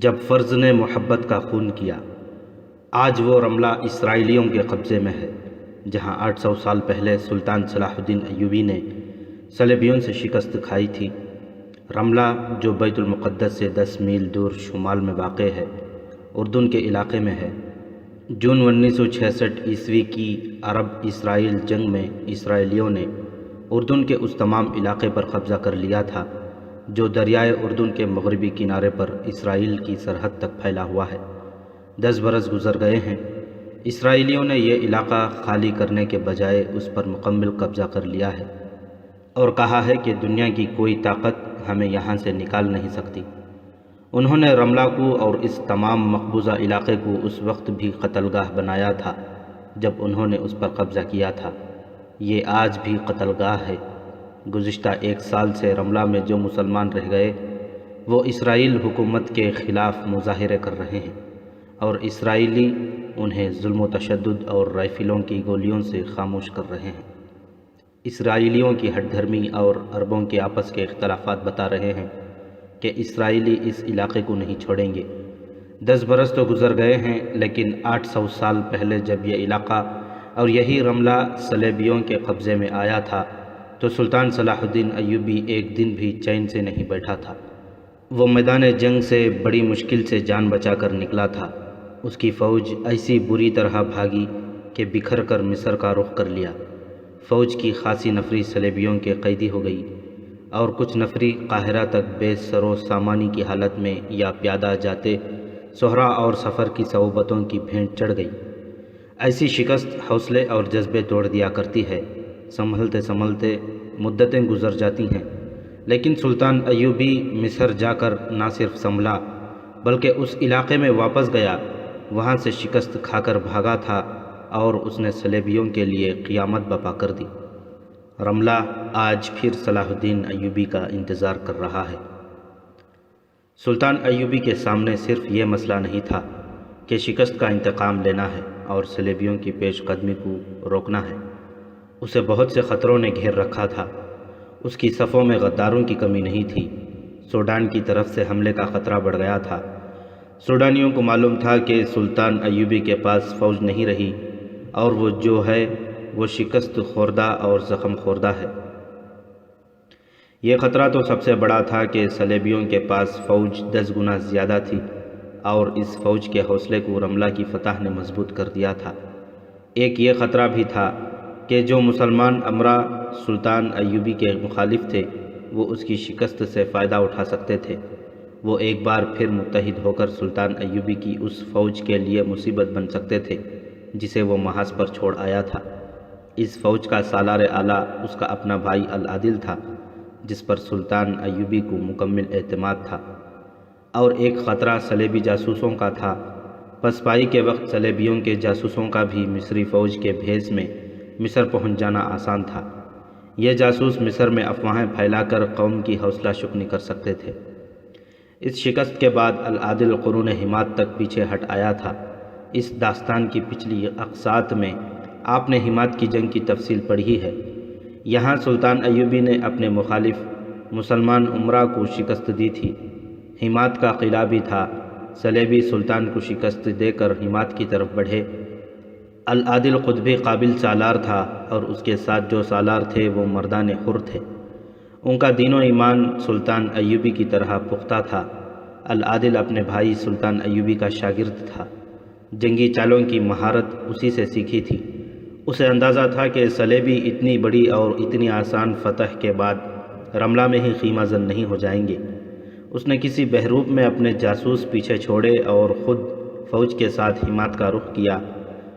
جب فرض نے محبت کا خون کیا۔ آج وہ رملہ اسرائیلیوں کے قبضے میں ہے، جہاں 800 سال پہلے سلطان صلاح الدین ایوبی نے صلیبیوں سے شکست کھائی تھی۔ رملہ، جو بیت المقدس سے 10 میل دور شمال میں واقع ہے، اردن کے علاقے میں ہے۔ جون 1966 عیسوی کی عرب اسرائیل جنگ میں اسرائیلیوں نے اردن کے اس تمام علاقے پر قبضہ کر لیا تھا جو دریائے اردن کے مغربی کنارے پر اسرائیل کی سرحد تک پھیلا ہوا ہے۔ 10 برس گزر گئے ہیں، اسرائیلیوں نے یہ علاقہ خالی کرنے کے بجائے اس پر مکمل قبضہ کر لیا ہے اور کہا ہے کہ دنیا کی کوئی طاقت ہمیں یہاں سے نکال نہیں سکتی۔ انہوں نے رملہ کو اور اس تمام مقبوضہ علاقے کو اس وقت بھی قتل گاہ بنایا تھا جب انہوں نے اس پر قبضہ کیا تھا۔ یہ آج بھی قتل گاہ ہے۔ گزشتہ 1 سال سے رملہ میں جو مسلمان رہ گئے وہ اسرائیل حکومت کے خلاف مظاہرے کر رہے ہیں اور اسرائیلی انہیں ظلم و تشدد اور رائفلوں کی گولیوں سے خاموش کر رہے ہیں۔ اسرائیلیوں کی ہٹ دھرمی اور عربوں کے آپس کے اختلافات بتا رہے ہیں کہ اسرائیلی اس علاقے کو نہیں چھوڑیں گے۔ 10 برس تو گزر گئے ہیں، لیکن 800 سال پہلے جب یہ علاقہ اور یہی رملہ صلیبیوں کے قبضے میں آیا تھا تو سلطان صلاح الدین ایوبی ایک دن بھی چین سے نہیں بیٹھا تھا۔ وہ میدان جنگ سے بڑی مشکل سے جان بچا کر نکلا تھا۔ اس کی فوج ایسی بری طرح بھاگی کہ بکھر کر مصر کا رخ کر لیا۔ فوج کی خاصی نفری صلیبیوں کے قیدی ہو گئی اور کچھ نفری قاہرہ تک بے سر و سامانی کی حالت میں یا پیادہ جاتے صحرا اور سفر کی صعوبتوں کی بھینٹ چڑھ گئی۔ ایسی شکست حوصلے اور جذبے توڑ دیا کرتی ہے۔ سنبھلتے سنبھلتے مدتیں گزر جاتی ہیں، لیکن سلطان ایوبی مصر جا کر نہ صرف سنبھلا بلکہ اس علاقے میں واپس گیا۔ وہاں سے شکست کھا کر بھاگا تھا اور اس نے صلیبیوں کے لیے قیامت برپا کر دی۔ رملہ آج پھر صلاح الدین ایوبی کا انتظار کر رہا ہے۔ سلطان ایوبی کے سامنے صرف یہ مسئلہ نہیں تھا کہ شکست کا انتقام لینا ہے اور صلیبیوں کی پیش قدمی کو روکنا ہے۔ اسے بہت سے خطروں نے گھیر رکھا تھا۔ اس کی صفوں میں غداروں کی کمی نہیں تھی۔ سوڈان کی طرف سے حملے کا خطرہ بڑھ گیا تھا۔ سوڈانیوں کو معلوم تھا کہ سلطان ایوبی کے پاس فوج نہیں رہی اور وہ جو ہے وہ شکست خوردہ اور زخم خوردہ ہے۔ یہ خطرہ تو سب سے بڑا تھا کہ صلیبیوں کے پاس فوج 10 گنا زیادہ تھی اور اس فوج کے حوصلے کو رملہ کی فتح نے مضبوط کر دیا تھا۔ ایک یہ خطرہ بھی تھا کہ جو مسلمان امرا سلطان ایوبی کے مخالف تھے وہ اس کی شکست سے فائدہ اٹھا سکتے تھے۔ وہ ایک بار پھر متحد ہو کر سلطان ایوبی کی اس فوج کے لیے مصیبت بن سکتے تھے جسے وہ محاذ پر چھوڑ آیا تھا۔ اس فوج کا سالار اعلیٰ اس کا اپنا بھائی العادل تھا جس پر سلطان ایوبی کو مکمل اعتماد تھا۔ اور ایک خطرہ صلیبی جاسوسوں کا تھا۔ پسپائی کے وقت صلیبیوں کے جاسوسوں کا بھی مصری فوج کے بھیس میں مصر پہنچ جانا آسان تھا۔ یہ جاسوس مصر میں افواہیں پھیلا کر قوم کی حوصلہ شکنی کر سکتے تھے۔ اس شکست کے بعد العادل قرون حماد تک پیچھے ہٹ آیا تھا۔ اس داستان کی پچھلی اقساط میں آپ نے حماد کی جنگ کی تفصیل پڑھی ہے۔ یہاں سلطان ایوبی نے اپنے مخالف مسلمان امراء کو شکست دی تھی۔ حماد کا قلعہ بھی تھا۔ صلیبی سلطان کو شکست دے کر حماد کی طرف بڑھے۔ العادل خود بھی قابل سالار تھا اور اس کے ساتھ جو سالار تھے وہ مردان حر تھے۔ ان کا دین و ایمان سلطان ایوبی کی طرح پختہ تھا۔ العادل اپنے بھائی سلطان ایوبی کا شاگرد تھا۔ جنگی چالوں کی مہارت اسی سے سیکھی تھی۔ اسے اندازہ تھا کہ صلیبی اتنی بڑی اور اتنی آسان فتح کے بعد رملہ میں ہی خیمہ زن نہیں ہو جائیں گے۔ اس نے کسی بحروب میں اپنے جاسوس پیچھے چھوڑے اور خود فوج کے ساتھ حماد کا رخ کیا۔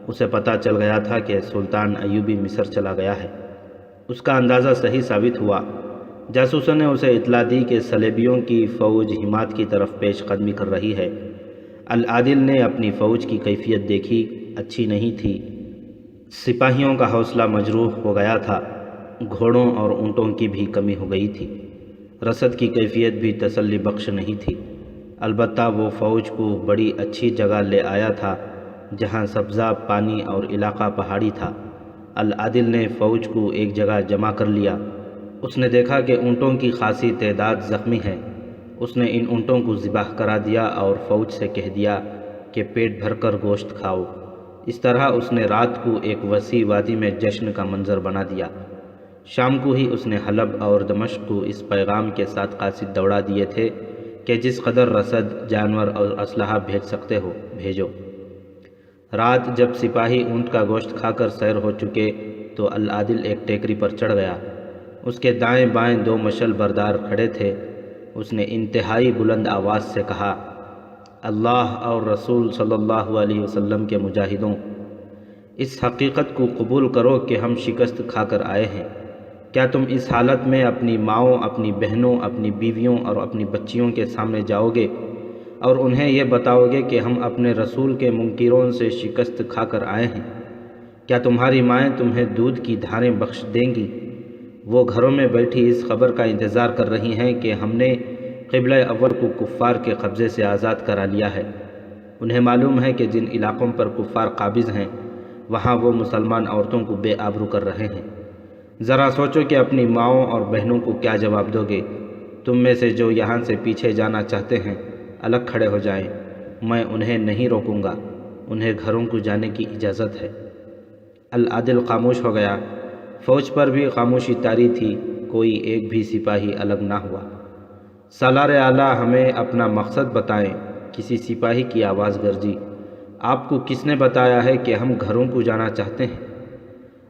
اسے پتہ چل گیا تھا کہ سلطان ایوبی مصر چلا گیا ہے۔ اس کا اندازہ صحیح ثابت ہوا۔ جاسوسوں نے اسے اطلاع دی کہ صلیبیوں کی فوج حماد کی طرف پیش قدمی کر رہی ہے۔ العادل نے اپنی فوج کی کیفیت دیکھی، اچھی نہیں تھی۔ سپاہیوں کا حوصلہ مجروح ہو گیا تھا۔ گھوڑوں اور اونٹوں کی بھی کمی ہو گئی تھی۔ رسد کی کیفیت بھی تسلی بخش نہیں تھی۔ البتہ وہ فوج کو بڑی اچھی جگہ لے آیا تھا جہاں سبزہ پانی اور علاقہ پہاڑی تھا۔ العادل نے فوج کو ایک جگہ جمع کر لیا۔ اس نے دیکھا کہ اونٹوں کی خاصی تعداد زخمی ہے اس نے ان اونٹوں کو ذبح کرا دیا اور فوج سے کہہ دیا کہ پیٹ بھر کر گوشت کھاؤ۔ اس طرح اس نے رات کو ایک وسیع وادی میں جشن کا منظر بنا دیا۔ شام کو ہی اس نے حلب اور دمشق کو اس پیغام کے ساتھ قاصد دوڑا دیے تھے کہ جس قدر رسد، جانور اور اسلحہ بھیج سکتے ہو بھیجو۔ رات جب سپاہی اونٹ کا گوشت کھا کر سیر ہو چکے تو العادل ایک ٹیکری پر چڑھ گیا۔ اس کے دائیں بائیں 2 مشل بردار کھڑے تھے۔ اس نے انتہائی بلند آواز سے کہا، اللہ اور رسول صلی اللہ علیہ وسلم کے مجاہدوں، اس حقیقت کو قبول کرو کہ ہم شکست کھا کر آئے ہیں۔ کیا تم اس حالت میں اپنی ماؤں، اپنی بہنوں، اپنی بیویوں اور اپنی بچیوں کے سامنے جاؤ گے اور انہیں یہ بتاؤ گے کہ ہم اپنے رسول کے منکروں سے شکست کھا کر آئے ہیں؟ کیا تمہاری مائیں تمہیں دودھ کی دھاریں بخش دیں گی؟ وہ گھروں میں بیٹھی اس خبر کا انتظار کر رہی ہیں کہ ہم نے قبلہ اول کو کفار کے قبضے سے آزاد کرا لیا ہے۔ انہیں معلوم ہے کہ جن علاقوں پر کفار قابض ہیں وہاں وہ مسلمان عورتوں کو بے آبرو کر رہے ہیں۔ ذرا سوچو کہ اپنی ماؤں اور بہنوں کو کیا جواب دو گے۔ تم میں سے جو یہاں سے پیچھے جانا چاہتے ہیں الگ کھڑے ہو جائیں، میں انہیں نہیں روکوں گا، انہیں گھروں کو جانے کی اجازت ہے۔ العادل خاموش ہو گیا۔ فوج پر بھی خاموشی طاری تھی، کوئی ایک بھی سپاہی الگ نہ ہوا۔ سالار اعلیٰ، ہمیں اپنا مقصد بتائیں، کسی سپاہی کی آواز گرجی۔ آپ کو کس نے بتایا ہے کہ ہم گھروں کو جانا چاہتے ہیں؟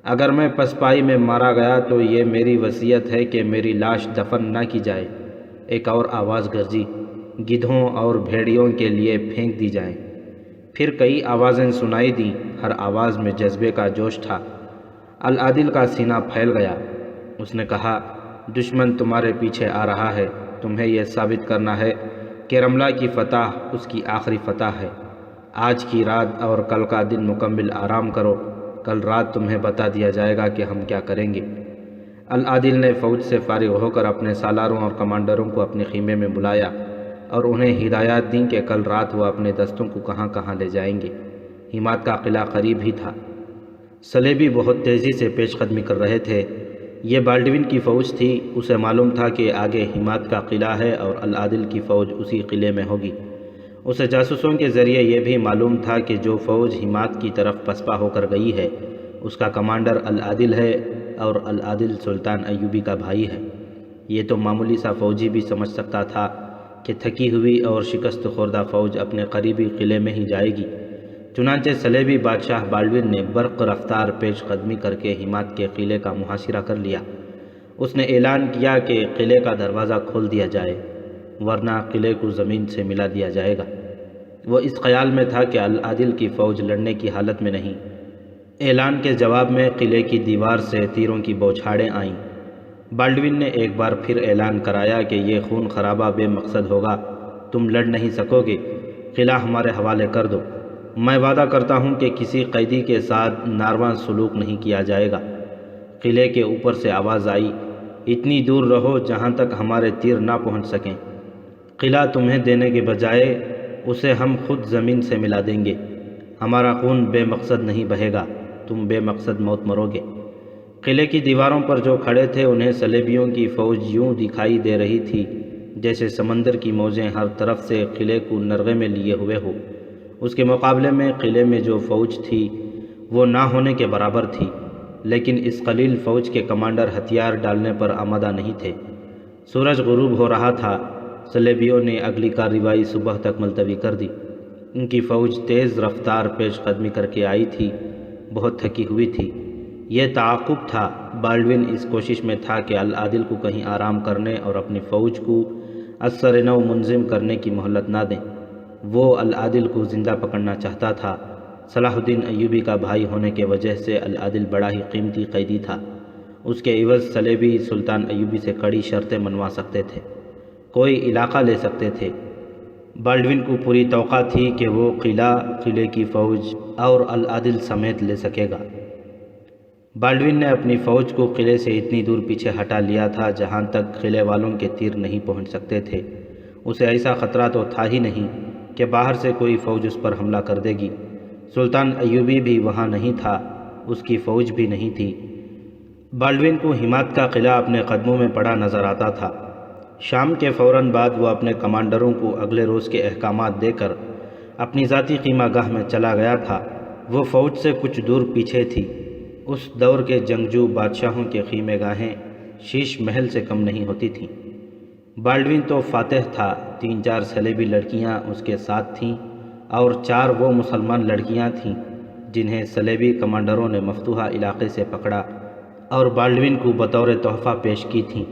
اگر میں پسپائی میں مارا گیا تو یہ میری وصیت ہے کہ میری لاش دفن نہ کی جائے۔ ایک اور آواز گرجی، گدھوں اور بھیڑیوں کے لیے پھینک دی جائیں۔ پھر کئی آوازیں سنائی دیں، ہر آواز میں جذبے کا جوش تھا۔ العادل کا سینہ پھیل گیا۔ اس نے کہا، دشمن تمہارے پیچھے آ رہا ہے، تمہیں یہ ثابت کرنا ہے کہ رملہ کی فتح اس کی آخری فتح ہے۔ آج کی رات اور کل کا دن مکمل آرام کرو، کل رات تمہیں بتا دیا جائے گا کہ ہم کیا کریں گے۔ العادل نے فوج سے فارغ ہو کر اپنے سالاروں اور کمانڈروں کو اپنے خیمے میں بلایا اور انہیں ہدایات دیں کہ کل رات وہ اپنے دستوں کو کہاں کہاں لے جائیں گے۔ حمات کا قلعہ قریب ہی تھا۔ صلیبی بہت تیزی سے پیش قدمی کر رہے تھے۔ یہ بالڈوین کی فوج تھی۔ اسے معلوم تھا کہ آگے حمات کا قلعہ ہے اور العادل کی فوج اسی قلعے میں ہوگی۔ اسے جاسوسوں کے ذریعے یہ بھی معلوم تھا کہ جو فوج حمات کی طرف پسپا ہو کر گئی ہے اس کا کمانڈر العادل ہے اور العادل سلطان ایوبی کا بھائی ہے۔ یہ تو معمولی سا فوجی بھی سمجھ سکتا تھا کہ تھکی ہوئی اور شکست خوردہ فوج اپنے قریبی قلعے میں ہی جائے گی۔ چنانچہ صلیبی بادشاہ بالڈوین نے برق رفتار پیش قدمی کر کے حمات کے قلعے کا محاصرہ کر لیا۔ اس نے اعلان کیا کہ قلعے کا دروازہ کھول دیا جائے ورنہ قلعے کو زمین سے ملا دیا جائے گا۔ وہ اس خیال میں تھا کہ العادل کی فوج لڑنے کی حالت میں نہیں۔ اعلان کے جواب میں قلعے کی دیوار سے تیروں کی بوچھاڑیں آئیں۔ بالڈوین نے ایک بار پھر اعلان کرایا کہ یہ خون خرابہ بے مقصد ہوگا، تم لڑ نہیں سکو گے، قلعہ ہمارے حوالے کر دو۔ میں وعدہ کرتا ہوں کہ کسی قیدی کے ساتھ ناروا سلوک نہیں کیا جائے گا۔ قلعے کے اوپر سے آواز آئی، اتنی دور رہو جہاں تک ہمارے تیر نہ پہنچ سکیں۔ قلعہ تمہیں دینے کے بجائے اسے ہم خود زمین سے ملا دیں گے۔ ہمارا خون بے مقصد نہیں بہے گا، تم بے مقصد موت مرو گے۔ قلعے کی دیواروں پر جو کھڑے تھے انہیں صلیبیوں کی فوج یوں دکھائی دے رہی تھی جیسے سمندر کی موجیں ہر طرف سے قلعے کو نرغے میں لیے ہوئے ہو۔ اس کے مقابلے میں قلعے میں جو فوج تھی وہ نہ ہونے کے برابر تھی، لیکن اس قلیل فوج کے کمانڈر ہتھیار ڈالنے پر آمادہ نہیں تھے۔ سورج غروب ہو رہا تھا۔ صلیبیوں نے اگلی کارروائی صبح تک ملتوی کر دی۔ ان کی فوج تیز رفتار پیش قدمی کر کے آئی تھی، بہت تھکی ہوئی تھی۔ یہ تعاقب تھا۔ بالڈوین اس کوشش میں تھا کہ العادل کو کہیں آرام کرنے اور اپنی فوج کو اثر نو منظم کرنے کی مہلت نہ دیں۔ وہ العادل کو زندہ پکڑنا چاہتا تھا۔ صلاح الدین ایوبی کا بھائی ہونے کی وجہ سے العادل بڑا ہی قیمتی قیدی تھا۔ اس کے عوض صلیبی سلطان ایوبی سے کڑی شرطیں منوا سکتے تھے، کوئی علاقہ لے سکتے تھے۔ بالڈوین کو پوری توقع تھی کہ وہ قلعے کی فوج اور العادل سمیت لے سکے گا۔ بالڈوین نے اپنی فوج کو قلعے سے اتنی دور پیچھے ہٹا لیا تھا جہاں تک قلعے والوں کے تیر نہیں پہنچ سکتے تھے۔ اسے ایسا خطرہ تو تھا ہی نہیں کہ باہر سے کوئی فوج اس پر حملہ کر دے گی۔ سلطان ایوبی بھی وہاں نہیں تھا، اس کی فوج بھی نہیں تھی۔ بالڈوین کو حمات کا قلعہ اپنے قدموں میں پڑا نظر آتا تھا۔ شام کے فوراً بعد وہ اپنے کمانڈروں کو اگلے روز کے احکامات دے کر اپنی ذاتی خیمہ گاہ میں چلا گیا تھا۔ وہ فوج سے کچھ دور پیچھے تھی۔ اس دور کے جنگجو بادشاہوں کے خیمہ گاہیں شیش محل سے کم نہیں ہوتی تھیں۔ بالڈوین تو فاتح تھا، 3-4 صلیبی لڑکیاں اس کے ساتھ تھیں اور 4 وہ مسلمان لڑکیاں تھیں جنہیں صلیبی کمانڈروں نے مفتوحہ علاقے سے پکڑا اور بالڈوین کو بطور تحفہ پیش کی تھیں۔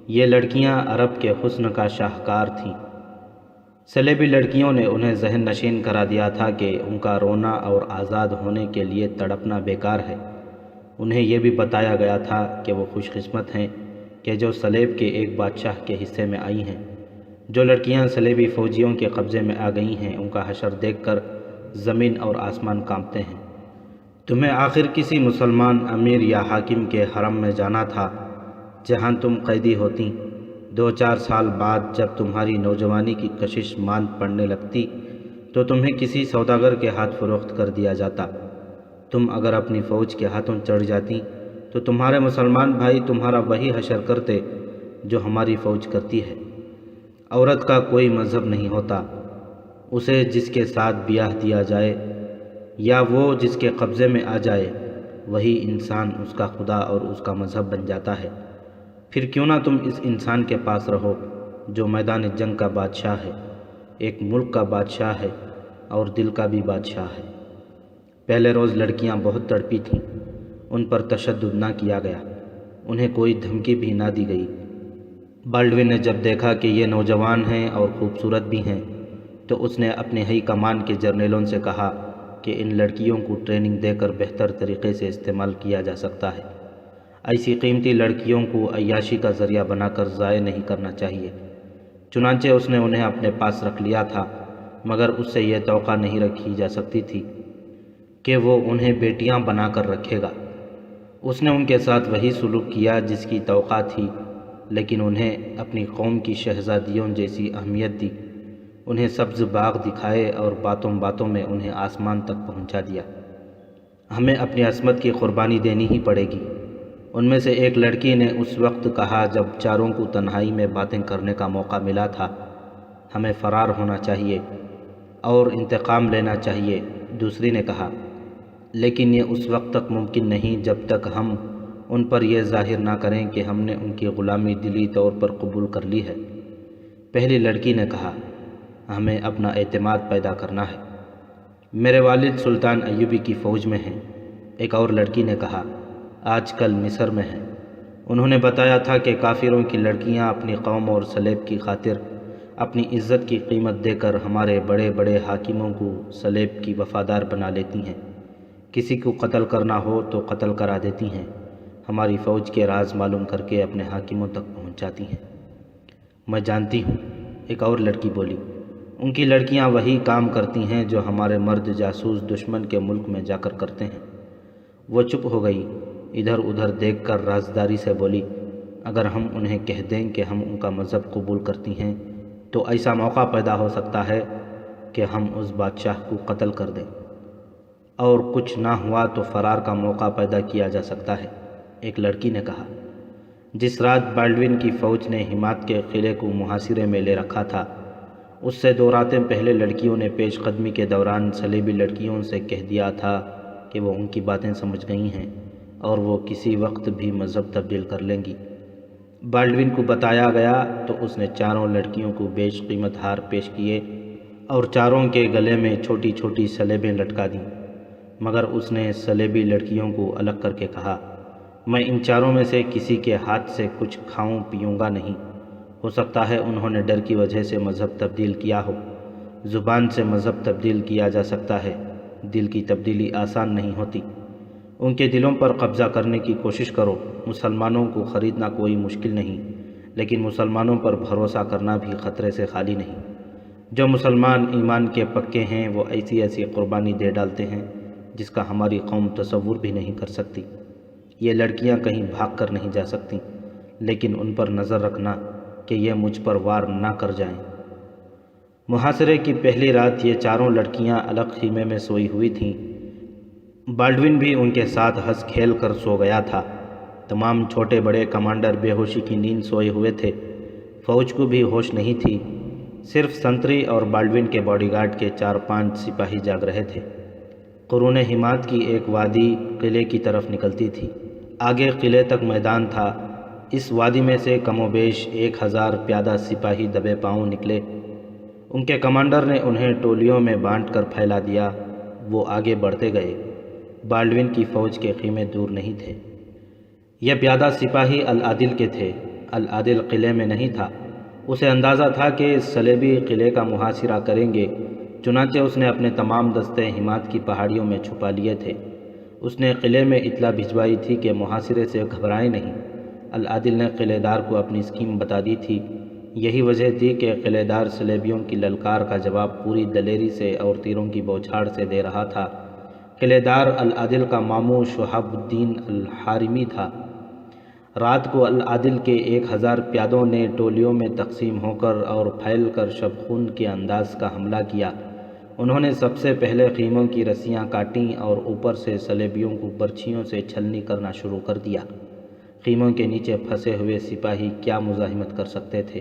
یہ لڑکیاں عرب کے حسن کا شاہکار تھیں۔ صلیبی لڑکیوں نے انہیں ذہن نشین کرا دیا تھا کہ ان کا رونا اور آزاد ہونے کے لیے تڑپنا بیکار ہے۔ انہیں یہ بھی بتایا گیا تھا کہ وہ خوش قسمت ہیں کہ جو صلیب کے ایک بادشاہ کے حصے میں آئی ہیں۔ جو لڑکیاں صلیبی فوجیوں کے قبضے میں آ گئی ہیں، ان کا حشر دیکھ کر زمین اور آسمان کانپتے ہیں۔ تمہیں آخر کسی مسلمان امیر یا حاکم کے حرم میں جانا تھا جہاں تم قیدی ہوتی۔ 2-4 سال بعد جب تمہاری نوجوانی کی کشش ماند پڑنے لگتی تو تمہیں کسی سوداگر کے ہاتھ فروخت کر دیا جاتا۔ تم اگر اپنی فوج کے ہاتھوں چڑھ جاتی تو تمہارے مسلمان بھائی تمہارا وہی حشر کرتے جو ہماری فوج کرتی ہے۔ عورت کا کوئی مذہب نہیں ہوتا، اسے جس کے ساتھ بیاہ دیا جائے یا وہ جس کے قبضے میں آ جائے وہی انسان اس کا خدا اور اس کا مذہب بن جاتا ہے۔ پھر کیوں نہ تم اس انسان کے پاس رہو جو میدان جنگ کا بادشاہ ہے، ایک ملک کا بادشاہ ہے اور دل کا بھی بادشاہ ہے۔ پہلے روز لڑکیاں بہت تڑپی تھیں، ان پر تشدد نہ کیا گیا، انہیں کوئی دھمکی بھی نہ دی گئی۔ بالڈوین نے جب دیکھا کہ یہ نوجوان ہیں اور خوبصورت بھی ہیں تو اس نے اپنے ہائی کمان کے جرنیلوں سے کہا کہ ان لڑکیوں کو ٹریننگ دے کر بہتر طریقے سے استعمال کیا جا سکتا ہے۔ ایسی قیمتی لڑکیوں کو عیاشی کا ذریعہ بنا کر ضائع نہیں کرنا چاہیے۔ چنانچہ اس نے انہیں اپنے پاس رکھ لیا تھا، مگر اس سے یہ توقع نہیں رکھی جا سکتی تھی کہ وہ انہیں بیٹیاں بنا کر رکھے گا۔ اس نے ان کے ساتھ وہی سلوک کیا جس کی توقع تھی، لیکن انہیں اپنی قوم کی شہزادیوں جیسی اہمیت دی، انہیں سبز باغ دکھائے اور باتوں باتوں میں انہیں آسمان تک پہنچا دیا۔ ہمیں اپنی عصمت کی قربانی دینی ہی پڑے گی، ان میں سے ایک لڑکی نے اس وقت کہا جب چاروں کو تنہائی میں باتیں کرنے کا موقع ملا تھا۔ ہمیں فرار ہونا چاہیے اور انتقام لینا چاہیے، دوسری نے کہا، لیکن یہ اس وقت تک ممکن نہیں جب تک ہم ان پر یہ ظاہر نہ کریں کہ ہم نے ان کی غلامی دلی طور پر قبول کر لی ہے۔ پہلی لڑکی نے کہا، ہمیں اپنا اعتماد پیدا کرنا ہے، میرے والد سلطان ایوبی کی فوج میں ہیں۔ ایک اور لڑکی نے کہا، آج کل مصر میں ہیں۔ انہوں نے بتایا تھا کہ کافروں کی لڑکیاں اپنی قوم اور صلیب کی خاطر اپنی عزت کی قیمت دے کر ہمارے بڑے بڑے حاکموں کو صلیب کی وفادار بنا لیتی ہیں، کسی کو قتل کرنا ہو تو قتل کرا دیتی ہیں، ہماری فوج کے راز معلوم کر کے اپنے حاکموں تک پہنچاتی ہیں۔ میں جانتی ہوں، ایک اور لڑکی بولی، ان کی لڑکیاں وہی کام کرتی ہیں جو ہمارے مرد جاسوس دشمن کے ملک میں جا کر کرتے ہیں۔ وہ چپ ہو گئی، ادھر ادھر دیکھ کر رازداری سے بولی، اگر ہم انہیں کہہ دیں کہ ہم ان کا مذہب قبول کرتی ہیں تو ایسا موقع پیدا ہو سکتا ہے کہ ہم اس بادشاہ کو قتل کر دیں، اور کچھ نہ ہوا تو فرار کا موقع پیدا کیا جا سکتا ہے۔ ایک لڑکی نے کہا، جس رات بالڈوین کی فوج نے ہمات کے قلعے کو محاصرے میں لے رکھا تھا، اس سے 2 راتیں پہلے لڑکیوں نے پیش قدمی کے دوران صلیبی لڑکیوں سے کہہ دیا تھا کہ وہ ان کی باتیں سمجھ گئی ہیں اور وہ کسی وقت بھی مذہب تبدیل کر لیں گی۔ بالڈوین کو بتایا گیا تو اس نے 4 لڑکیوں کو بیش قیمت ہار پیش کیے اور 4 کے گلے میں چھوٹی چھوٹی صلیبیں لٹکا دیں، مگر اس نے صلیبی لڑکیوں کو الگ کر کے کہا، میں ان 4 میں سے کسی کے ہاتھ سے کچھ کھاؤں پیوں گا نہیں۔ ہو سکتا ہے انہوں نے ڈر کی وجہ سے مذہب تبدیل کیا ہو۔ زبان سے مذہب تبدیل کیا جا سکتا ہے، دل کی تبدیلی آسان نہیں ہوتی۔ ان کے دلوں پر قبضہ کرنے کی کوشش کرو۔ مسلمانوں کو خریدنا کوئی مشکل نہیں، لیکن مسلمانوں پر بھروسہ کرنا بھی خطرے سے خالی نہیں۔ جو مسلمان ایمان کے پکے ہیں وہ ایسی ایسی قربانی دے ڈالتے ہیں جس کا ہماری قوم تصور بھی نہیں کر سکتی۔ یہ لڑکیاں کہیں بھاگ کر نہیں جا سکتی، لیکن ان پر نظر رکھنا کہ یہ مجھ پر وار نہ کر جائیں۔ محاصرے کی پہلی رات یہ 4 لڑکیاں الگ خیمے میں سوئی ہوئی تھیں۔ بالڈوین بھی ان کے ساتھ ہنس کھیل کر سو گیا تھا۔ تمام چھوٹے بڑے کمانڈر بے ہوشی کی نیند سوئے ہوئے تھے۔ فوج کو بھی ہوش نہیں تھی، صرف سنتری اور بالڈون کے باڈی گارڈ کے 4-5 سپاہی جاگ رہے تھے۔ قرون حماد کی ایک وادی قلعے کی طرف نکلتی تھی، آگے قلعے تک میدان تھا۔ اس وادی میں سے کم و بیش 1000 پیادہ سپاہی دبے پاؤں نکلے۔ ان کے کمانڈر نے انہیں ٹولیوں میں بانٹ کر پھیلا دیا۔ وہ آگے بڑھتے گئے۔ بالڈون کی فوج کے خیمے دور نہیں تھے۔ یہ پیادہ سپاہی العادل کے تھے۔ العادل قلعے میں نہیں تھا۔ اسے اندازہ تھا کہ صلیبی قلعے کا محاصرہ کریں گے، چنانچہ اس نے اپنے تمام دستے حماد کی پہاڑیوں میں چھپا لیے تھے۔ اس نے قلعے میں اطلاع بھجوائی تھی کہ محاصرے سے گھبرائیں نہیں۔ العادل نے قلعے دار کو اپنی اسکیم بتا دی تھی۔ یہی وجہ تھی کہ قلعے دار صلیبیوں کی للکار کا جواب پوری دلیری سے اور تیروں کی بوچھاڑ سے دے رہا تھا۔ قلعے دار العادل کا ماموں شہاب الدین الحارمی تھا۔ رات کو العادل کے 1000 پیادوں نے ٹولیوں میں تقسیم ہو کر اور پھیل کر شبخون کے انداز کا حملہ کیا۔ انہوں نے سب سے پہلے خیموں کی رسیاں کاٹیں اور اوپر سے صلیبیوں کو برچھیوں سے چھلنی کرنا شروع کر دیا۔ خیموں کے نیچے پھنسے ہوئے سپاہی کیا مزاحمت کر سکتے تھے؟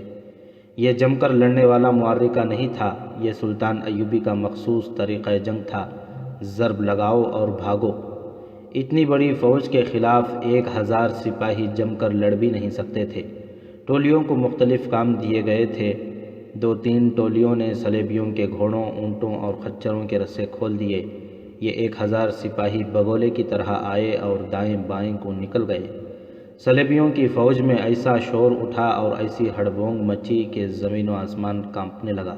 یہ جم کر لڑنے والا معرکہ نہیں تھا، یہ سلطان ایوبی کا مخصوص طریقہ جنگ تھا، ضرب لگاؤ اور بھاگو۔ اتنی بڑی فوج کے خلاف 1000 سپاہی جم کر لڑ بھی نہیں سکتے تھے۔ ٹولیوں کو مختلف کام دیے گئے تھے۔ 2-3 ٹولیوں نے صلیبیوں کے گھوڑوں، اونٹوں اور خچروں کے رسے کھول دیے۔ یہ 1000 سپاہی بگولے کی طرح آئے اور دائیں بائیں کو نکل گئے۔ صلیبیوں کی فوج میں ایسا شور اٹھا اور ایسی ہڑبونگ مچی کہ زمین و آسمان کانپنے لگا۔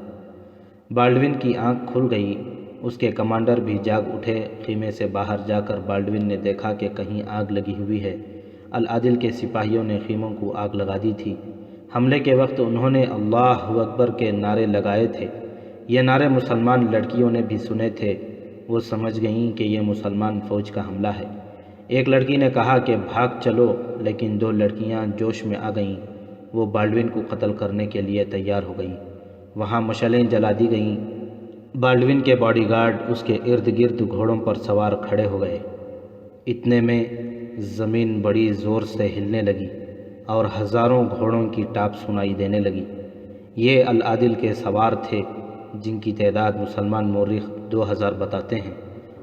بالڈون کی آنکھ کھل گئی، اس کے کمانڈر بھی جاگ اٹھے۔ خیمے سے باہر جا کر بالڈون نے دیکھا کہ کہیں آگ لگی ہوئی ہے۔ العادل کے سپاہیوں نے خیموں کو آگ لگا دی تھی۔ حملے کے وقت انہوں نے اللہ اکبر کے نعرے لگائے تھے۔ یہ نعرے مسلمان لڑکیوں نے بھی سنے تھے۔ وہ سمجھ گئیں کہ یہ مسلمان فوج کا حملہ ہے۔ ایک لڑکی نے کہا کہ بھاگ چلو، لیکن 2 لڑکیاں جوش میں آ گئیں۔ وہ بالڈون کو قتل کرنے کے لیے تیار ہو گئیں۔ وہاں مشعلیں جلا دی گئیں۔ بالڈون کے باڈی گارڈ اس کے ارد گرد گھوڑوں پر سوار کھڑے ہو گئے۔ اتنے میں زمین بڑی زور سے ہلنے لگی اور ہزاروں گھوڑوں کی ٹاپ سنائی دینے لگی۔ یہ العادل کے سوار تھے، جن کی تعداد مسلمان مورخ 2000 بتاتے ہیں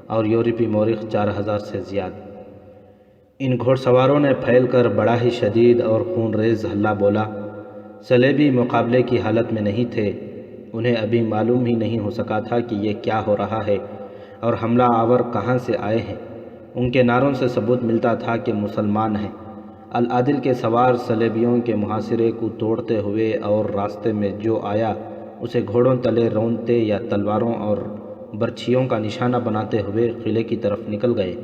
اور یورپی مورخ 4000 سے زیادہ۔ ان گھوڑ سواروں نے پھیل کر بڑا ہی شدید اور خون ریز ہلہ بولا۔ صلیبی مقابلے کی حالت میں نہیں تھے۔ انہیں ابھی معلوم ہی نہیں ہو سکا تھا کہ یہ کیا ہو رہا ہے اور حملہ آور کہاں سے آئے ہیں۔ ان کے نعروں سے ثبوت ملتا تھا کہ مسلمان ہیں۔ العادل کے سوار صلیبیوں کے محاصرے کو توڑتے ہوئے اور راستے میں جو آیا اسے گھوڑوں تلے رونتے یا تلواروں اور برچھیوں کا نشانہ بناتے ہوئے قلعے کی طرف نکل گئے۔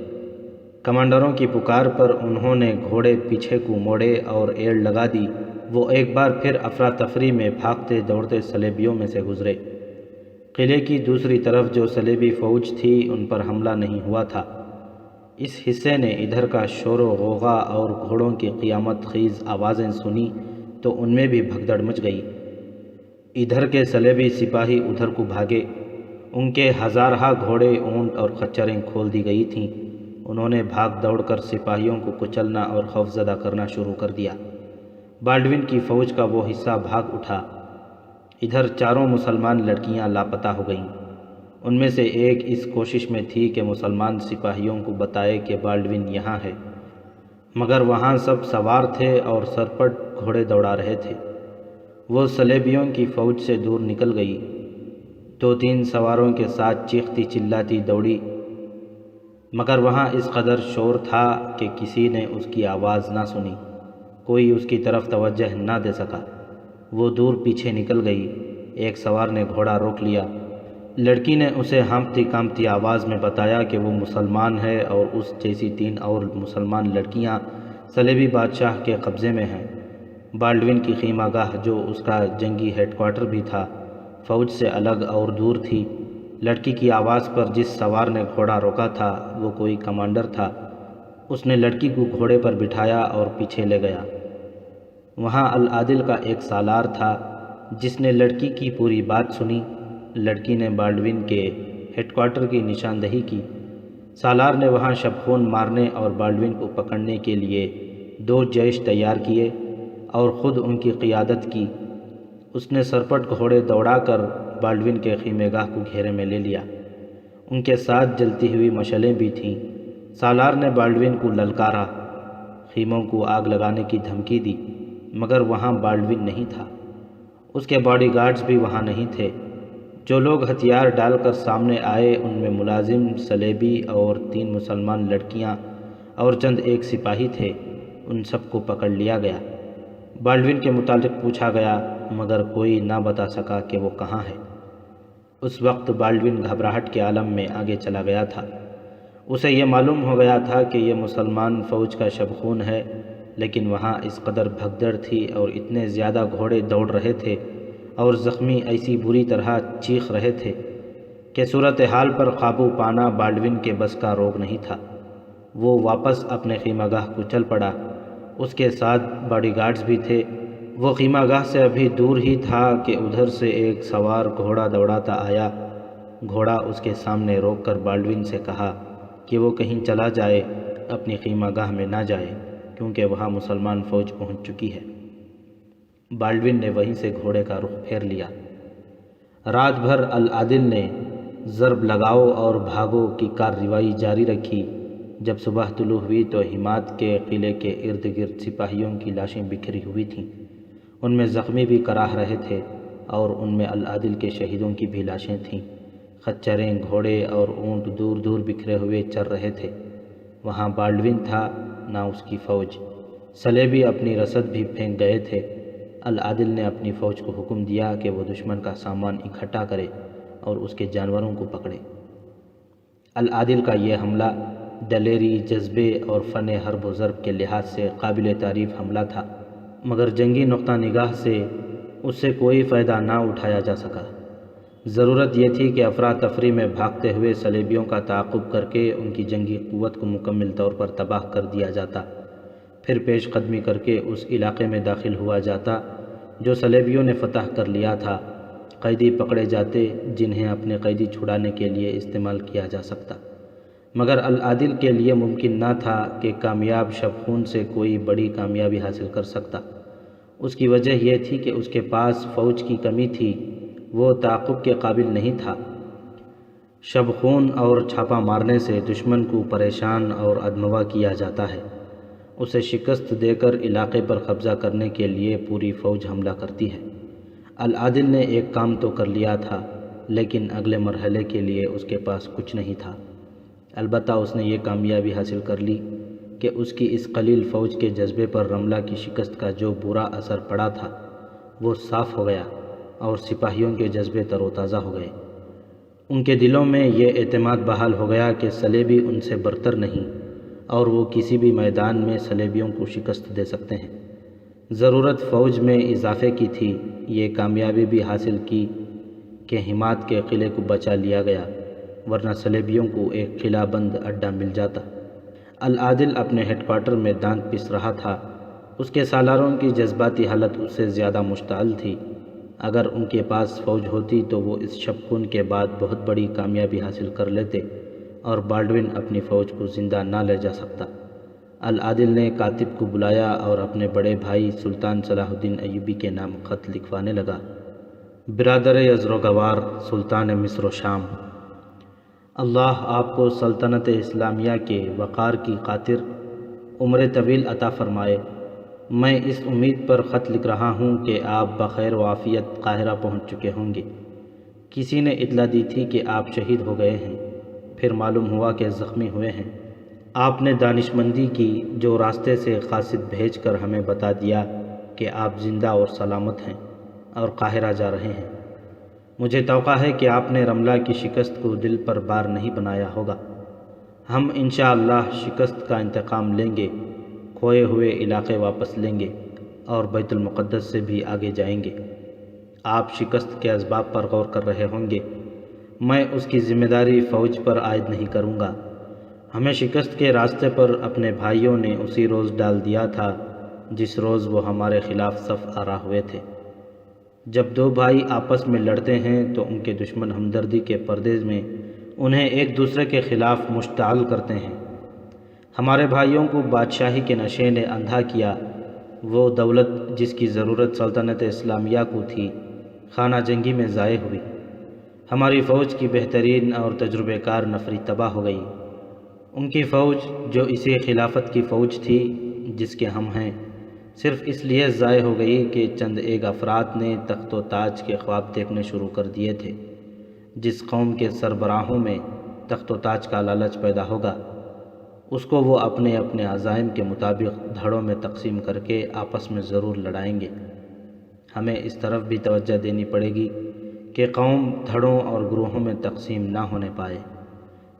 کمانڈروں کی پکار پر انہوں نے گھوڑے پیچھے کو موڑے اور ایڑ لگا دی۔ وہ ایک بار پھر افراتفری میں بھاگتے دوڑتے صلیبیوں میں سے گزرے۔ قلعے کی دوسری طرف جو صلیبی فوج تھی ان پر حملہ نہیں ہوا تھا۔ اس حصے نے ادھر کا شور و غوغا اور گھوڑوں کی قیامت خیز آوازیں سنی تو ان میں بھی بھگدڑ مچ گئی۔ ادھر کے صلیبی سپاہی ادھر کو بھاگے۔ ان کے ہزارہا گھوڑے، اونٹ اور خچریں کھول دی گئی تھیں۔ انہوں نے بھاگ دوڑ کر سپاہیوں کو کچلنا اور خوفزدہ کرنا شروع کر دیا۔ بالڈون کی فوج کا وہ حصہ بھاگ اٹھا۔ ادھر 4 مسلمان لڑکیاں لاپتہ ہو گئیں۔ ان میں سے ایک اس کوشش میں تھی کہ مسلمان سپاہیوں کو بتائے کہ بالڈون یہاں ہے، مگر وہاں سب سوار تھے اور سرپٹ گھوڑے دوڑا رہے تھے۔ وہ صلیبیوں کی فوج سے دور نکل گئی۔ 2-3 سواروں کے ساتھ چیختی چلاتی دوڑی، مگر وہاں اس قدر شور تھا کہ کسی نے اس کی آواز نہ سنی، کوئی اس کی طرف توجہ نہ دے سکا۔ وہ دور پیچھے نکل گئی۔ ایک سوار نے گھوڑا روک لیا۔ لڑکی نے اسے ہانپتی کانپتی آواز میں بتایا کہ وہ مسلمان ہے اور اس جیسی 3 اور مسلمان لڑکیاں صلیبی بادشاہ کے قبضے میں ہیں۔ بالڈون کی خیمہ گاہ، جو اس کا جنگی ہیڈ کوارٹر بھی تھا، فوج سے الگ اور دور تھی۔ لڑکی کی آواز پر جس سوار نے گھوڑا روکا تھا وہ کوئی کمانڈر تھا۔ اس نے لڑکی کو گھوڑے پر بٹھایا اور پیچھے لے گیا۔ وہاں العادل کا ایک سالار تھا جس نے لڑکی کی پوری بات سنی۔ لڑکی نے بالڈون کے ہیڈ کوارٹر کی نشاندہی کی۔ سالار نے وہاں شبخون مارنے اور بالڈون کو پکڑنے کے لیے 2 جیش تیار کیے اور خود ان کی قیادت کی۔ اس نے سرپٹ گھوڑے دوڑا کر بالڈون کے خیمے گاہ کو گھیرے میں لے لیا۔ ان کے ساتھ جلتی ہوئی مشعلیں بھی تھیں۔ سالار نے بالڈون کو للکارا، خیموں کو آگ لگانے کی دھمکی دی، مگر وہاں بالڈون نہیں تھا۔ اس کے باڈی گارڈز بھی وہاں نہیں تھے۔ جو لوگ ہتھیار ڈال کر سامنے آئے ان میں ملازم، صلیبی اور 3 مسلمان لڑکیاں اور چند ایک سپاہی تھے۔ ان سب کو پکڑ لیا گیا۔ بالڈون کے متعلق پوچھا گیا مگر کوئی نہ بتا سکا کہ وہ کہاں ہے۔ اس وقت بالڈون گھبراہٹ کے عالم میں آگے چلا گیا تھا۔ اسے یہ معلوم ہو گیا تھا کہ یہ مسلمان فوج کا شب خون ہے، لیکن وہاں اس قدر بھگدڑ تھی اور اتنے زیادہ گھوڑے دوڑ رہے تھے اور زخمی ایسی بری طرح چیخ رہے تھے کہ صورتحال پر قابو پانا بالڈون کے بس کا روگ نہیں تھا۔ وہ واپس اپنے خیمہ گاہ کو چل پڑا۔ اس کے ساتھ باڈی گارڈز بھی تھے۔ وہ خیمہ گاہ سے ابھی دور ہی تھا کہ ادھر سے ایک سوار گھوڑا دوڑاتا آیا۔ گھوڑا اس کے سامنے روک کر بالڈون سے کہا کہ وہ کہیں چلا جائے، اپنی خیمہ گاہ میں نہ جائے، کیونکہ وہاں مسلمان فوج پہنچ چکی ہے۔ بالڈون نے وہیں سے گھوڑے کا رخ پھیر لیا۔ رات بھر العادل نے ضرب لگاؤ اور بھاگو کی کارروائی جاری رکھی۔ جب صبح طلوع ہوئی تو حمات کے قلعے کے ارد گرد سپاہیوں کی لاشیں بکھری ہوئی تھیں۔ ان میں زخمی بھی کراہ رہے تھے اور ان میں العادل کے شہیدوں کی بھی لاشیں تھیں۔ خچریں، گھوڑے اور اونٹ دور دور بکھرے ہوئے چر رہے تھے۔ وہاں بالڈون تھا نہ اس کی فوج۔ صلیبی اپنی رسد بھی پھینک گئے تھے۔ العادل نے اپنی فوج کو حکم دیا کہ وہ دشمن کا سامان اکٹھا کرے اور اس کے جانوروں کو پکڑے۔ العادل کا یہ حملہ دلیری، جذبے اور فن حرب و ضرب کے لحاظ سے قابل تعریف حملہ تھا، مگر جنگی نقطہ نگاہ سے اس سے کوئی فائدہ نہ اٹھایا جا سکا۔ ضرورت یہ تھی کہ افراتفری میں بھاگتے ہوئے صلیبیوں کا تعاقب کر کے ان کی جنگی قوت کو مکمل طور پر تباہ کر دیا جاتا، پھر پیش قدمی کر کے اس علاقے میں داخل ہوا جاتا جو صلیبیوں نے فتح کر لیا تھا۔ قیدی پکڑے جاتے جنہیں اپنے قیدی چھڑانے کے لیے استعمال کیا جا سکتا، مگر العادل کے لیے ممکن نہ تھا کہ کامیاب شب خون سے کوئی بڑی کامیابی حاصل کر سکتا۔ اس کی وجہ یہ تھی کہ اس کے پاس فوج کی کمی تھی، وہ تعاقب کے قابل نہیں تھا۔ شب خون اور چھاپا مارنے سے دشمن کو پریشان اور ادموا کیا جاتا ہے۔ اسے شکست دے کر علاقے پر قبضہ کرنے کے لیے پوری فوج حملہ کرتی ہے۔ العادل نے ایک کام تو کر لیا تھا، لیکن اگلے مرحلے کے لیے اس کے پاس کچھ نہیں تھا۔ البتہ اس نے یہ کامیابی حاصل کر لی کہ اس کی اس قلیل فوج کے جذبے پر رملہ کی شکست کا جو برا اثر پڑا تھا وہ صاف ہو گیا اور سپاہیوں کے جذبے تر و تازہ ہو گئے۔ ان کے دلوں میں یہ اعتماد بحال ہو گیا کہ صلیبی ان سے برتر نہیں اور وہ کسی بھی میدان میں صلیبیوں کو شکست دے سکتے ہیں۔ ضرورت فوج میں اضافے کی تھی۔ یہ کامیابی بھی حاصل کی کہ حمات کے قلعے کو بچا لیا گیا، ورنہ صلیبیوں کو ایک قلعہ بند اڈہ مل جاتا۔ العادل اپنے ہیڈ کوارٹر میں دانت پس رہا تھا۔ اس کے سالاروں کی جذباتی حالت اس سے زیادہ مشتعل تھی۔ اگر ان کے پاس فوج ہوتی تو وہ اس شب خون کے بعد بہت بڑی کامیابی حاصل کر لیتے اور بالڈون اپنی فوج کو زندہ نہ لے جا سکتا۔ العادل نے کاتب کو بلایا اور اپنے بڑے بھائی سلطان صلاح الدین ایوبی کے نام خط لکھوانے لگا۔ برادر یزروگوار سلطان مصر و شام، اللہ آپ کو سلطنت اسلامیہ کے وقار کی خاطر عمر طویل عطا فرمائے۔ میں اس امید پر خط لکھ رہا ہوں کہ آپ بخیر و عافیت قاہرہ پہنچ چکے ہوں گے۔ کسی نے اطلاع دی تھی کہ آپ شہید ہو گئے ہیں، پھر معلوم ہوا کہ زخمی ہوئے ہیں۔ آپ نے دانشمندی کی جو راستے سے قاصد بھیج کر ہمیں بتا دیا کہ آپ زندہ اور سلامت ہیں اور قاہرہ جا رہے ہیں۔ مجھے توقع ہے کہ آپ نے رملہ کی شکست کو دل پر بار نہیں بنایا ہوگا۔ ہم انشاءاللہ شکست کا انتقام لیں گے، کھوئے ہوئے علاقے واپس لیں گے اور بیت المقدس سے بھی آگے جائیں گے۔ آپ شکست کے اسباب پر غور کر رہے ہوں گے۔ میں اس کی ذمہ داری فوج پر عائد نہیں کروں گا۔ ہمیں شکست کے راستے پر اپنے بھائیوں نے اسی روز ڈال دیا تھا جس روز وہ ہمارے خلاف صف آرا ہوئے تھے۔ جب دو بھائی آپس میں لڑتے ہیں تو ان کے دشمن ہمدردی کے پردے میں انہیں ایک دوسرے کے خلاف مشتعل کرتے ہیں۔ ہمارے بھائیوں کو بادشاہی کے نشے نے اندھا کیا۔ وہ دولت جس کی ضرورت سلطنت اسلامیہ کو تھی خانہ جنگی میں ضائع ہوئی۔ ہماری فوج کی بہترین اور تجربہ کار نفری تباہ ہو گئی۔ ان کی فوج جو اسی خلافت کی فوج تھی جس کے ہم ہیں، صرف اس لیے ضائع ہو گئی کہ چند ایک افراد نے تخت و تاج کے خواب دیکھنے شروع کر دیے تھے۔ جس قوم کے سربراہوں میں تخت و تاج کا لالچ پیدا ہوگا، اس کو وہ اپنے اپنے عزائم کے مطابق دھڑوں میں تقسیم کر کے آپس میں ضرور لڑائیں گے۔ ہمیں اس طرف بھی توجہ دینی پڑے گی کہ قوم دھڑوں اور گروہوں میں تقسیم نہ ہونے پائے۔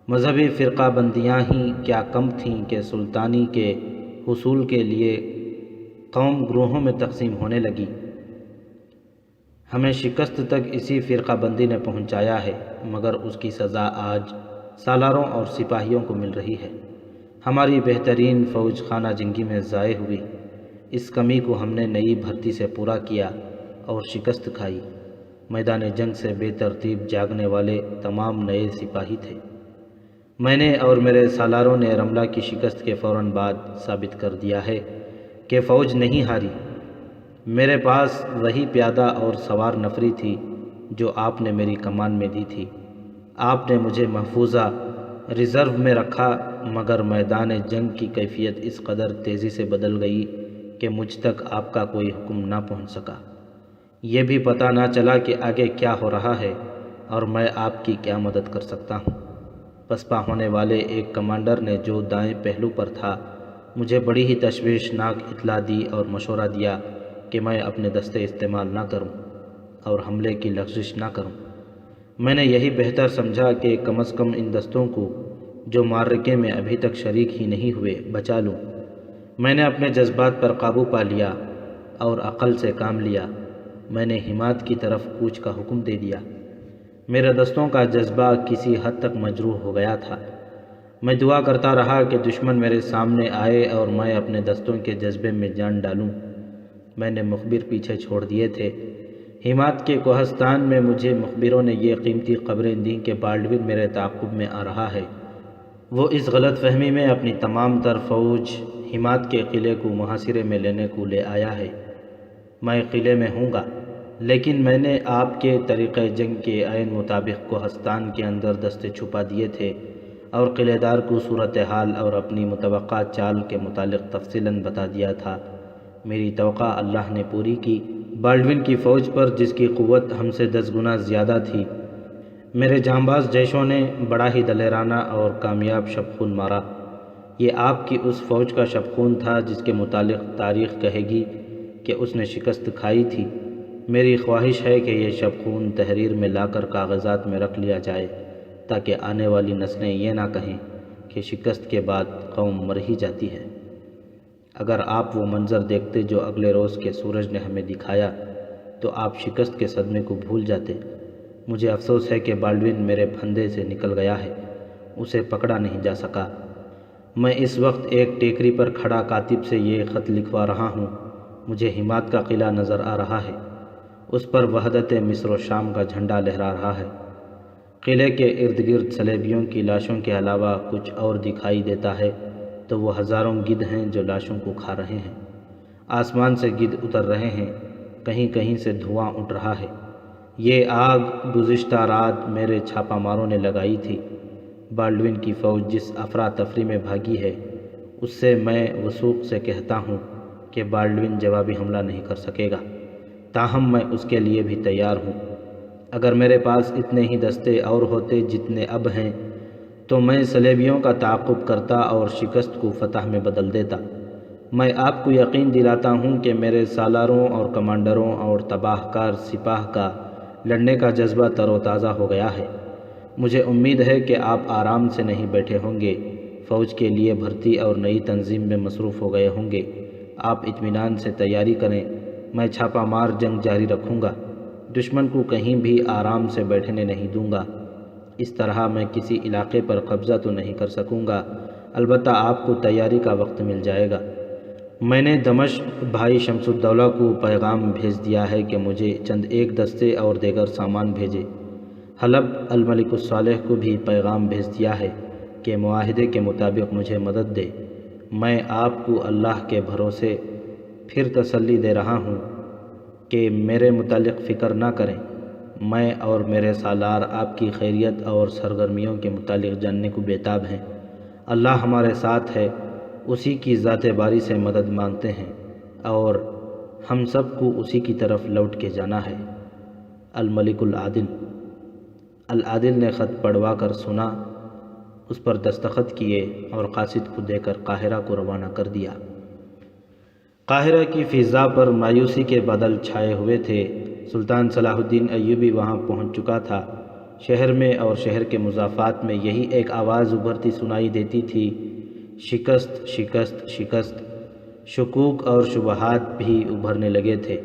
مذہبی فرقہ بندیاں ہی کیا کم تھیں کہ سلطانی کے حصول کے لیے قوم گروہوں میں تقسیم ہونے لگی۔ ہمیں شکست تک اسی فرقہ بندی نے پہنچایا ہے، مگر اس کی سزا آج سالاروں اور سپاہیوں کو مل رہی ہے۔ ہماری بہترین فوج خانہ جنگی میں ضائع ہوئی۔ اس کمی کو ہم نے نئی بھرتی سے پورا کیا اور شکست کھائی۔ میدان جنگ سے بے ترتیب جاگنے والے تمام نئے سپاہی تھے۔ میں نے اور میرے سالاروں نے رملہ کی شکست کے فوراً بعد ثابت کر دیا ہے کہ فوج نہیں ہاری۔ میرے پاس وہی پیادہ اور سوار نفری تھی جو آپ نے میری کمان میں دی تھی۔ آپ نے مجھے محفوظہ ریزرو میں رکھا، مگر میدان جنگ کی کیفیت اس قدر تیزی سے بدل گئی کہ مجھ تک آپ کا کوئی حکم نہ پہنچ سکا۔ یہ بھی پتہ نہ چلا کہ آگے کیا ہو رہا ہے اور میں آپ کی کیا مدد کر سکتا ہوں۔ پسپا ہونے والے ایک کمانڈر نے جو دائیں پہلو پر تھا، مجھے بڑی ہی تشویشناک اطلاع دی اور مشورہ دیا کہ میں اپنے دستے استعمال نہ کروں اور حملے کی لغزش نہ کروں۔ میں نے یہی بہتر سمجھا کہ کم از کم ان دستوں کو جو معرکے میں ابھی تک شریک ہی نہیں ہوئے بچا لوں۔ میں نے اپنے جذبات پر قابو پا لیا اور عقل سے کام لیا۔ میں نے حمات کی طرف کوچ کا حکم دے دیا۔ میرے دستوں کا جذبہ کسی حد تک مجروح ہو گیا تھا۔ میں دعا کرتا رہا کہ دشمن میرے سامنے آئے اور میں اپنے دستوں کے جذبے میں جان ڈالوں۔ میں نے مخبر پیچھے چھوڑ دیے تھے۔ حمات کے کوہستان میں مجھے مخبروں نے یہ قیمتی خبریں دیں کہ بالڈون میرے تعاقب میں آ رہا ہے۔ وہ اس غلط فہمی میں اپنی تمام تر فوج حمات کے قلعے کو محاصرے میں لینے کو لے آیا ہے۔ میں قلعے میں ہوں گا، لیکن میں نے آپ کے طریقہ جنگ کے عین مطابق کوہستان کے اندر دستے چھپا دیے تھے اور قلعے دار کو صورتحال اور اپنی متوقع چال کے متعلق تفصیلاً بتا دیا تھا۔ میری توقع اللہ نے پوری کی۔ بالڈون کی فوج پر، جس کی قوت ہم سے 10 گنا زیادہ تھی، میرے جانباز جیشوں نے بڑا ہی دلیرانہ اور کامیاب شبخون مارا۔ یہ آپ کی اس فوج کا شبخون تھا جس کے متعلق تاریخ کہے گی کہ اس نے شکست کھائی تھی۔ میری خواہش ہے کہ یہ شبخون تحریر میں لا کر کاغذات میں رکھ لیا جائے تاکہ آنے والی نسلیں یہ نہ کہیں کہ شکست کے بعد قوم مر ہی جاتی ہے۔ اگر آپ وہ منظر دیکھتے جو اگلے روز کے سورج نے ہمیں دکھایا تو آپ شکست کے صدمے کو بھول جاتے۔ مجھے افسوس ہے کہ بالڈون میرے پھندے سے نکل گیا ہے، اسے پکڑا نہیں جا سکا۔ میں اس وقت ایک ٹیکری پر کھڑا کاتب سے یہ خط لکھوا رہا ہوں۔ مجھے حمات کا قلعہ نظر آ رہا ہے، اس پر وحدت مصر و شام کا جھنڈا لہرا رہا ہے۔ قلعے کے ارد گرد صلیبیوں کی لاشوں کے علاوہ کچھ اور دکھائی دیتا ہے تو وہ ہزاروں گدھ ہیں جو لاشوں کو کھا رہے ہیں۔ آسمان سے گدھ اتر رہے ہیں، کہیں کہیں سے دھواں اٹھ رہا ہے۔ یہ آگ گزشتہ رات میرے چھاپہ ماروں نے لگائی تھی۔ بالڈون کی فوج جس افراتفری میں بھاگی ہے، اس سے میں وثوق سے کہتا ہوں کہ بالڈون جوابی حملہ نہیں کر سکے گا، تاہم میں اس کے لیے بھی تیار ہوں۔ اگر میرے پاس اتنے ہی دستے اور ہوتے جتنے اب ہیں تو میں صلیبیوں کا تعاقب کرتا اور شکست کو فتح میں بدل دیتا۔ میں آپ کو یقین دلاتا ہوں کہ میرے سالاروں اور کمانڈروں اور تباہ کار سپاہ کا لڑنے کا جذبہ تر و تازہ ہو گیا ہے۔ مجھے امید ہے کہ آپ آرام سے نہیں بیٹھے ہوں گے، فوج کے لیے بھرتی اور نئی تنظیم میں مصروف ہو گئے ہوں گے۔ آپ اطمینان سے تیاری کریں، میں چھاپہ مار جنگ جاری رکھوں گا، دشمن کو کہیں بھی آرام سے بیٹھنے نہیں دوں گا۔ اس طرح میں کسی علاقے پر قبضہ تو نہیں کر سکوں گا، البتہ آپ کو تیاری کا وقت مل جائے گا۔ میں نے دمشق بھائی شمس الدولہ کو پیغام بھیج دیا ہے کہ مجھے چند ایک دستے اور دیگر سامان بھیجے۔ حلب الملک الصالح کو بھی پیغام بھیج دیا ہے کہ معاہدے کے مطابق مجھے مدد دے۔ میں آپ کو اللہ کے بھروسے پھر تسلی دے رہا ہوں کہ میرے متعلق فکر نہ کریں، میں اور میرے سالار آپ کی خیریت اور سرگرمیوں کے متعلق جاننے کو بیتاب ہیں۔ اللہ ہمارے ساتھ ہے، اسی کی ذات باری سے مدد مانگتے ہیں اور ہم سب کو اسی کی طرف لوٹ کے جانا ہے۔ الملک العادل۔ العادل نے خط پڑھوا کر سنا، اس پر دستخط کیے اور قاصد کو دے کر قاہرہ کو روانہ کر دیا۔ قاہرہ کی فضا پر مایوسی کے بادل چھائے ہوئے تھے۔ سلطان صلاح الدین ایوبی وہاں پہنچ چکا تھا۔ شہر میں اور شہر کے مضافات میں یہی ایک آواز ابھرتی سنائی دیتی تھی، شکست شکست شکست۔ شکوک اور شبہات بھی ابھرنے لگے تھے۔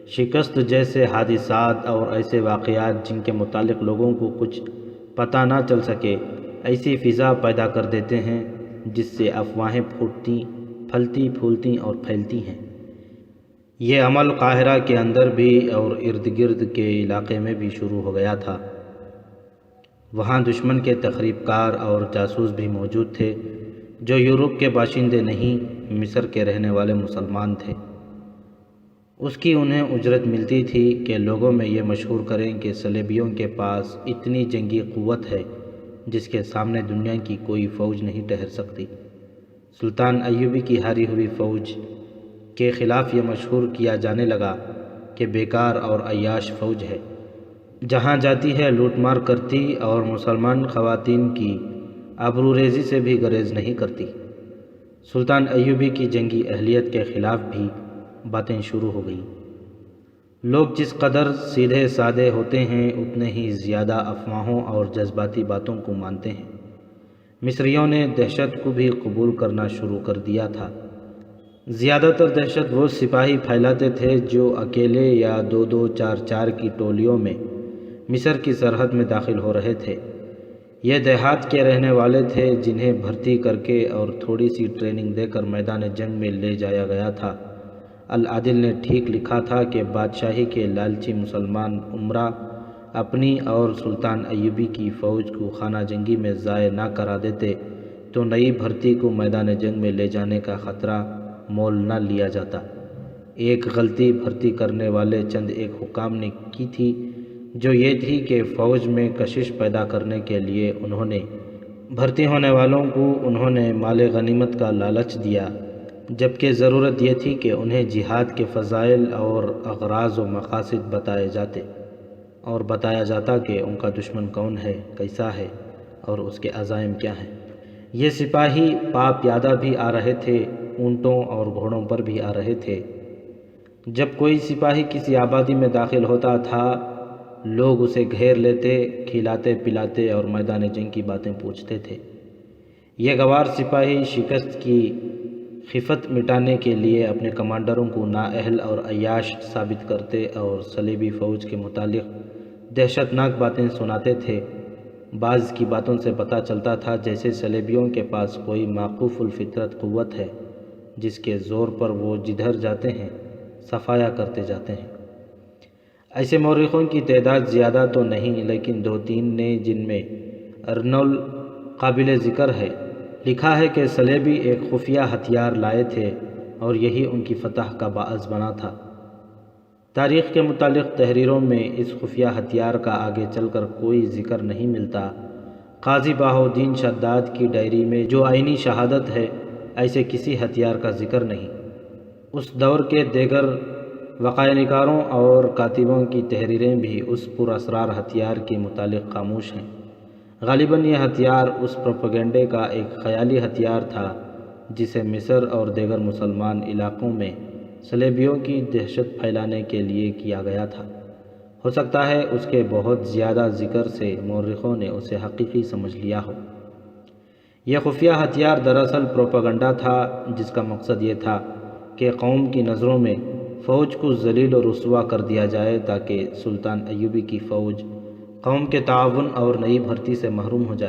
شکست جیسے حادثات اور ایسے واقعات جن کے متعلق لوگوں کو کچھ پتہ نہ چل سکے، ایسی فضا پیدا کر دیتے ہیں جس سے افواہیں پھلتی پھولتی اور پھیلتی ہیں۔ یہ عمل قاہرہ کے اندر بھی اور ارد گرد کے علاقے میں بھی شروع ہو گیا تھا۔ وہاں دشمن کے تخریب کار اور جاسوس بھی موجود تھے جو یورپ کے باشندے نہیں، مصر کے رہنے والے مسلمان تھے۔ اس کی انہیں اجرت ملتی تھی کہ لوگوں میں یہ مشہور کریں کہ صلیبیوں کے پاس اتنی جنگی قوت ہے جس کے سامنے دنیا کی کوئی فوج نہیں ٹھہر سکتی۔ سلطان ایوبی کی ہاری ہوئی فوج کے خلاف یہ مشہور کیا جانے لگا کہ بیکار اور عیاش فوج ہے، جہاں جاتی ہے لوٹ مار کرتی اور مسلمان خواتین کی آبروریزی سے بھی گریز نہیں کرتی۔ سلطان ایوبی کی جنگی اہلیت کے خلاف بھی باتیں شروع ہو گئیں۔ لوگ جس قدر سیدھے سادے ہوتے ہیں اتنے ہی زیادہ افواہوں اور جذباتی باتوں کو مانتے ہیں۔ مصریوں نے دہشت کو بھی قبول کرنا شروع کر دیا تھا۔ زیادہ تر دہشت وہ سپاہی پھیلاتے تھے جو اکیلے یا دو دو چار چار کی ٹولیوں میں مصر کی سرحد میں داخل ہو رہے تھے۔ یہ دیہات کے رہنے والے تھے جنہیں بھرتی کر کے اور تھوڑی سی ٹریننگ دے کر میدان جنگ میں لے جایا گیا تھا۔ العادل نے ٹھیک لکھا تھا کہ بادشاہی کے لالچی مسلمان امراء اپنی اور سلطان ایوبی کی فوج کو خانہ جنگی میں ضائع نہ کرا دیتے تو نئی بھرتی کو میدان جنگ میں لے جانے کا خطرہ مول نہ لیا جاتا۔ ایک غلطی بھرتی کرنے والے چند ایک حکام نے کی تھی، جو یہ تھی کہ فوج میں کشش پیدا کرنے کے لیے انہوں نے بھرتی ہونے والوں کو مال غنیمت کا لالچ دیا، جبکہ ضرورت یہ تھی کہ انہیں جہاد کے فضائل اور اغراض و مقاصد بتائے جاتے اور بتایا جاتا کہ ان کا دشمن کون ہے، کیسا ہے اور اس کے عزائم کیا ہیں۔ یہ سپاہی پا پیادہ بھی آ رہے تھے، اونٹوں اور گھوڑوں پر بھی آ رہے تھے۔ جب کوئی سپاہی کسی آبادی میں داخل ہوتا تھا، لوگ اسے گھیر لیتے، کھلاتے پلاتے اور میدان جنگ کی باتیں پوچھتے تھے۔ یہ گوار سپاہی شکست کی خفت مٹانے کے لیے اپنے کمانڈروں کو نااہل اور عیاش ثابت کرتے اور صلیبی فوج کے متعلق دہشت ناک باتیں سناتے تھے۔ بعض کی باتوں سے پتہ چلتا تھا جیسے صلیبیوں کے پاس کوئی معقوف الفطرت قوت ہے جس کے زور پر وہ جدھر جاتے ہیں صفایا کرتے جاتے ہیں۔ ایسے مورخوں کی تعداد زیادہ تو نہیں، لیکن دو تین نے، جن میں ارنول قابل ذکر ہے، لکھا ہے کہ صلیبی ایک خفیہ ہتھیار لائے تھے اور یہی ان کی فتح کا باعث بنا تھا۔ تاریخ کے متعلق تحریروں میں اس خفیہ ہتھیار کا آگے چل کر کوئی ذکر نہیں ملتا۔ قاضی بہاؤالدین شداد کی ڈائری میں جو عینی شہادت ہے، ایسے کسی ہتھیار کا ذکر نہیں۔ اس دور کے دیگر وقائع نگاروں اور کاتبوں کی تحریریں بھی اس پر اسرار ہتھیار کے متعلق خاموش ہیں۔ غالباً یہ ہتھیار اس پروپیگنڈے کا ایک خیالی ہتھیار تھا جسے مصر اور دیگر مسلمان علاقوں میں صلیبیوں کی دہشت پھیلانے کے لیے کیا گیا تھا۔ ہو سکتا ہے اس کے بہت زیادہ ذکر سے مورخوں نے اسے حقیقی سمجھ لیا ہو۔ یہ خفیہ ہتھیار دراصل پروپیگنڈا تھا جس کا مقصد یہ تھا کہ قوم کی نظروں میں فوج کو ذلیل و رسوا کر دیا جائے تاکہ سلطان ایوبی کی فوج قوم کے تعاون اور نئی بھرتی سے محروم ہو جائے۔